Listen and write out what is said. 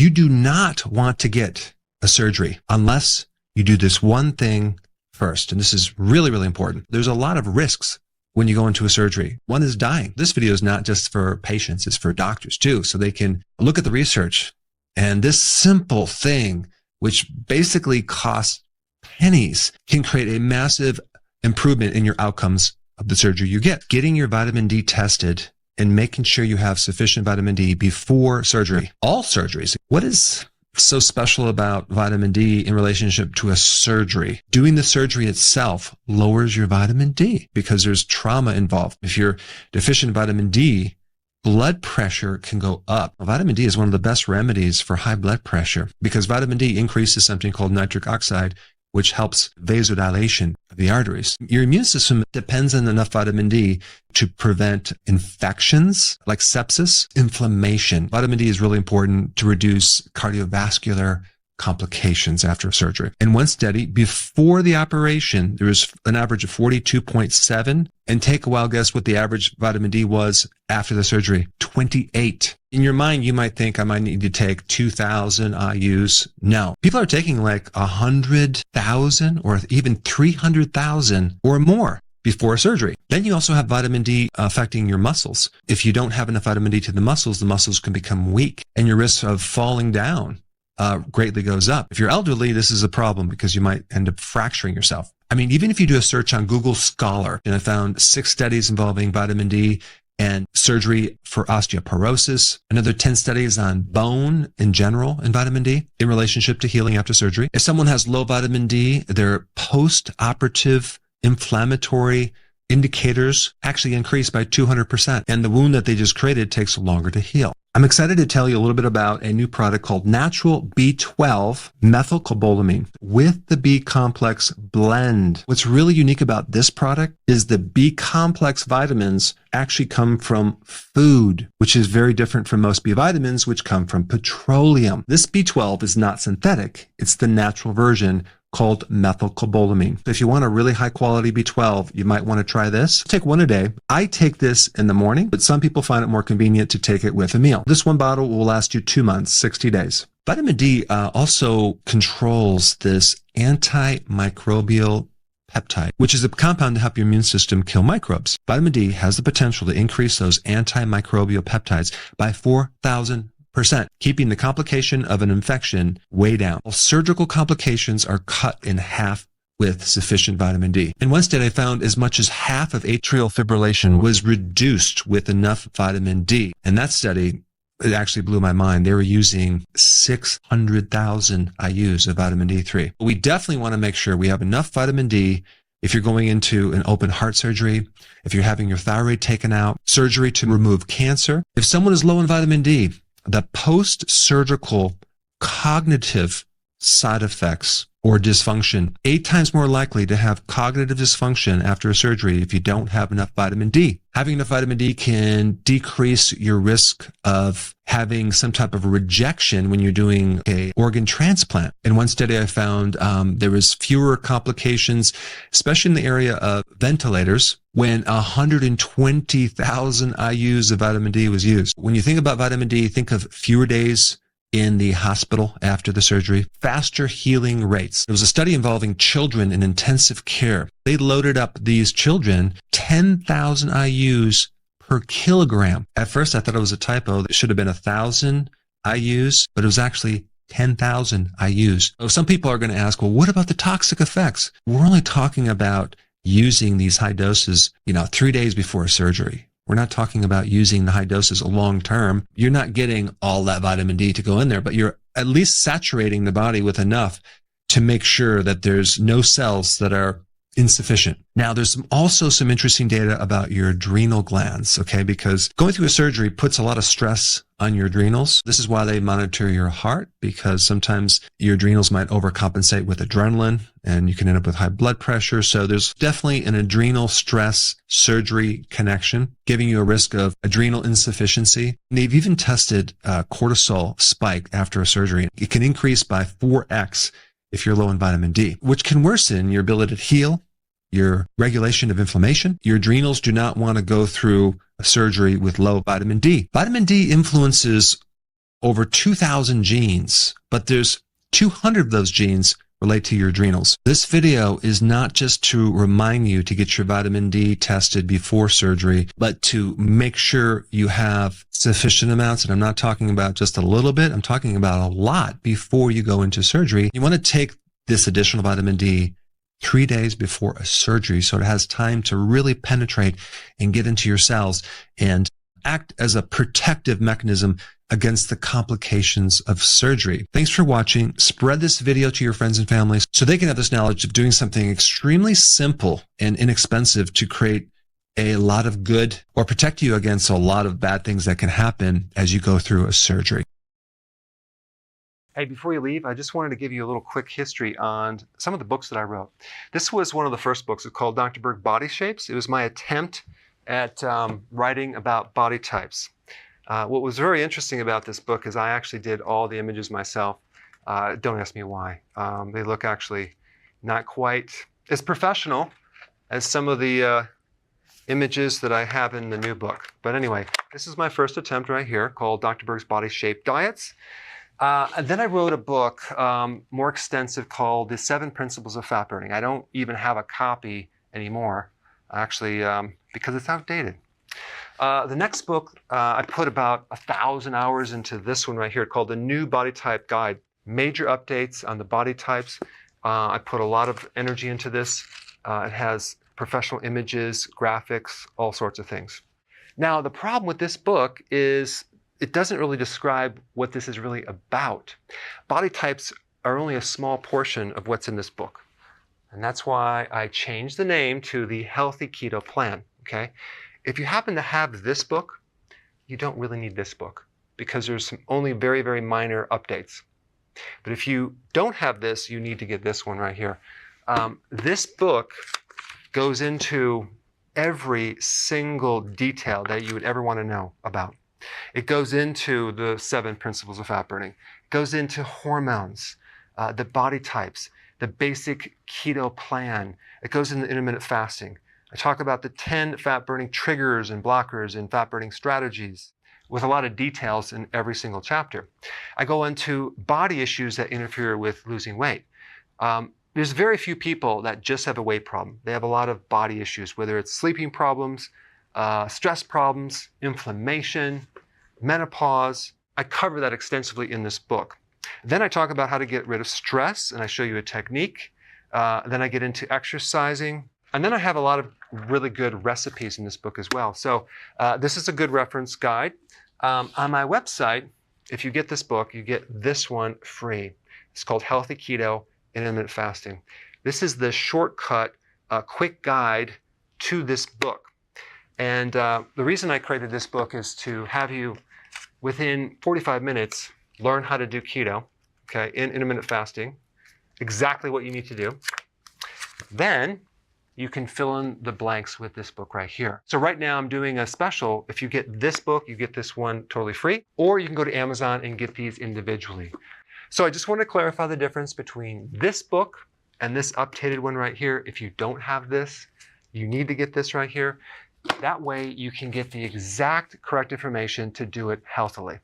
You do not want to get a surgery unless you do this one thing first. And this is really, really important. There's a lot of risks when you go into a surgery. One is dying. This video is not just for patients, it's for doctors too, so they can look at the research. And this simple thing, which basically costs pennies, can create a massive improvement in your outcomes of the surgery you get. Getting your vitamin D tested and making sure you have sufficient vitamin D before surgery. All surgeries. What is so special about vitamin D in relationship to a surgery? Doing the surgery itself lowers your vitamin D because there's trauma involved. If you're deficient in vitamin D, blood pressure can go up. Vitamin D is one of the best remedies for high blood pressure because vitamin D increases something called nitric oxide, which helps vasodilation of the arteries. Your immune system depends on enough vitamin D to prevent infections like sepsis, inflammation. Vitamin D is really important to reduce cardiovascular complications after surgery. In one study, before the operation, there was an average of 42.7. And take a wild guess what the average vitamin D was after the surgery. 28. In your mind, you might think I might need to take 2,000 IUs. No. People are taking like 100,000 or even 300,000 or more before surgery. Then you also have vitamin D affecting your muscles. If you don't have enough vitamin D to the muscles can become weak and your risk of falling down greatly goes up. If you're elderly, this is a problem because you might end up fracturing yourself. I mean, even if you do a search on Google Scholar, and I found 6 studies involving vitamin D and surgery for osteoporosis, another 10 studies on bone in general and vitamin D in relationship to healing after surgery. If someone has low vitamin D, their post-operative inflammatory indicators actually increase by 200%, and the wound that they just created takes longer to heal. I'm excited to tell you a little bit about a new product called Natural B12 Methylcobalamin with the B complex blend. What's really unique about this product is the B complex vitamins actually come from food, which is very different from most B vitamins, which come from petroleum. This B12 is not synthetic. It's the natural version called methylcobalamin. So if you want a really high quality B12, you might want to try this. Take one a day. I take this in the morning, but some people find it more convenient to take it with a meal. This one bottle will last you 2 months, 60 days. Vitamin D also controls this antimicrobial peptide, which is a compound to help your immune system kill microbes. Vitamin D has the potential to increase those antimicrobial peptides by 4,000%, keeping the complication of an infection way down. Surgical complications are cut in half with sufficient vitamin D. In one study, I found as much as half of atrial fibrillation was reduced with enough vitamin D. And that study, it actually blew my mind. They were using 600,000 IUs of vitamin D3. We definitely want to make sure we have enough vitamin D if you're going into an open heart surgery, if you're having your thyroid taken out, surgery to remove cancer. If someone is low in vitamin D, the post-surgical cognitive side effects or dysfunction, 8 times more likely to have cognitive dysfunction after a surgery if you don't have enough vitamin D. Having enough vitamin D can decrease your risk of having some type of rejection when you're doing an organ transplant. In one study I found there was fewer complications, especially in the area of ventilators, when 120,000 IUs of vitamin D was used. When you think about vitamin D, think of fewer days in the hospital after the surgery, faster healing rates. There was a study involving children in intensive care. They loaded up these children 10,000 IUs per kilogram. At first, I thought it was a typo. It should have been 1,000 IUs, but it was actually 10,000 IUs. So some people are going to ask, well, what about the toxic effects? We're only talking about using these high doses, 3 days before surgery. We're not talking about using the high doses long term. You're not getting all that vitamin D to go in there, but you're at least saturating the body with enough to make sure that there's no cells that are insufficient. Now, there's also some interesting data about your adrenal glands, okay? Because going through a surgery puts a lot of stress on your adrenals. This is why they monitor your heart, because sometimes your adrenals might overcompensate with adrenaline and you can end up with high blood pressure. So there's definitely an adrenal stress surgery connection, giving you a risk of adrenal insufficiency. They've even tested cortisol spike after a surgery. It can increase by 4x if you're low in vitamin D, which can worsen your ability to heal, your regulation of inflammation. Your adrenals do not want to go through a surgery with low vitamin D. Vitamin D influences over 2,000 genes, but there's 200 of those genes relate to your adrenals. This video is not just to remind you to get your vitamin D tested before surgery, but to make sure you have sufficient amounts. And I'm not talking about just a little bit. I'm talking about a lot before you go into surgery. You want to take this additional vitamin D 3 days before a surgery so it has time to really penetrate and get into your cells and act as a protective mechanism against the complications of surgery. Thanks for watching. Spread this video to your friends and families so they can have this knowledge of doing something extremely simple and inexpensive to create a lot of good or protect you against a lot of bad things that can happen as you go through a surgery. Hey, before you leave, I just wanted to give you a little quick history on some of the books that I wrote. This was one of the first books. It's called Dr. Berg Body Shapes. It was my attempt at writing about body types. What was very interesting about this book is I actually did all the images myself. Don't ask me why. They look actually not quite as professional as some of the images that I have in the new book. But anyway, this is my first attempt right here called Dr. Berg's Body Shape Diets. And then I wrote a book more extensive called The 7 Principles of Fat Burning. I don't even have a copy anymore, actually, because it's outdated. The next book, I put about 1,000 hours into this one right here called The New Body Type Guide. Major updates on the body types. I put a lot of energy into this. It has professional images, graphics, all sorts of things. Now, the problem with this book is it doesn't really describe what this is really about. Body types are only a small portion of what's in this book. And that's why I changed the name to the Healthy Keto Plan, okay? If you happen to have this book, you don't really need this book because there's some only very, very minor updates. But if you don't have this, you need to get this one right here. This book goes into every single detail that you would ever want to know about. It goes into the 7 principles of fat burning. It goes into hormones, the body types, the basic keto plan. It goes into intermittent fasting. I talk about the 10 fat-burning triggers and blockers and fat-burning strategies with a lot of details in every single chapter. I go into body issues that interfere with losing weight. There's very few people that just have a weight problem. They have a lot of body issues, whether it's sleeping problems, stress problems, inflammation, menopause. I cover that extensively in this book. Then I talk about how to get rid of stress, and I show you a technique. Then I get into exercising. And then I have a lot of really good recipes in this book as well. So this is a good reference guide. On my website, if you get this book, you get this one free. It's called Healthy Keto and Intermittent Fasting. This is the shortcut, quick guide to this book. And the reason I created this book is to have you, within 45 minutes, learn how to do keto, okay, in intermittent fasting, exactly what you need to do. Then you can fill in the blanks with this book right here. So right now I'm doing a special. If you get this book, you get this one totally free, or you can go to Amazon and get these individually. So I just want to clarify the difference between this book and this updated one right here. If you don't have this, you need to get this right here. That way you can get the exact correct information to do it healthily.